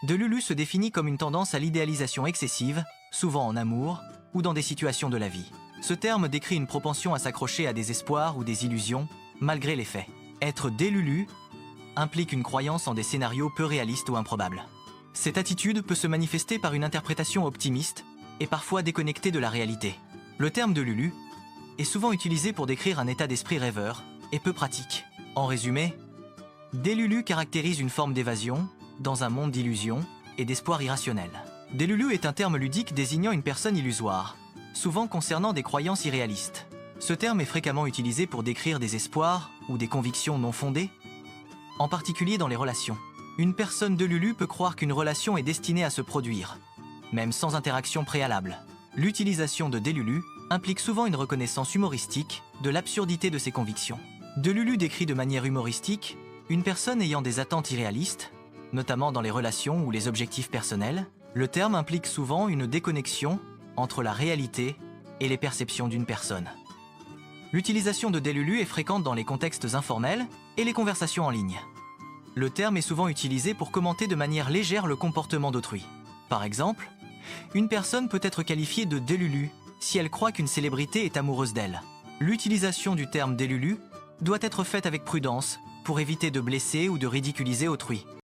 Delulu se définit comme une tendance à l'idéalisation excessive, souvent en amour ou dans des situations de la vie. Ce terme décrit une propension à s'accrocher à des espoirs ou des illusions, malgré les faits. Être délulu implique une croyance en des scénarios peu réalistes ou improbables. Cette attitude peut se manifester par une interprétation optimiste et parfois déconnectée de la réalité. Le terme delulu est souvent utilisé pour décrire un état d'esprit rêveur et peu pratique. En résumé, délulu caractérise une forme d'évasion dans un monde d'illusions et d'espoir irrationnel. Délulu est un terme ludique désignant une personne illusoire, souvent concernant des croyances irréalistes. Ce terme est fréquemment utilisé pour décrire des espoirs ou des convictions non fondées, en particulier dans les relations. Une personne delulu peut croire qu'une relation est destinée à se produire, même sans interaction préalable. L'utilisation de délulu implique souvent une reconnaissance humoristique de l'absurdité de ses convictions. Delulu décrit de manière humoristique une personne ayant des attentes irréalistes, notamment dans les relations ou les objectifs personnels. Le terme implique souvent une déconnexion entre la réalité et les perceptions d'une personne. L'utilisation de délulu est fréquente dans les contextes informels et les conversations en ligne. Le terme est souvent utilisé pour commenter de manière légère le comportement d'autrui. Par exemple, une personne peut être qualifiée de délulu si elle croit qu'une célébrité est amoureuse d'elle. L'utilisation du terme délulu doit être faite avec prudence pour éviter de blesser ou de ridiculiser autrui.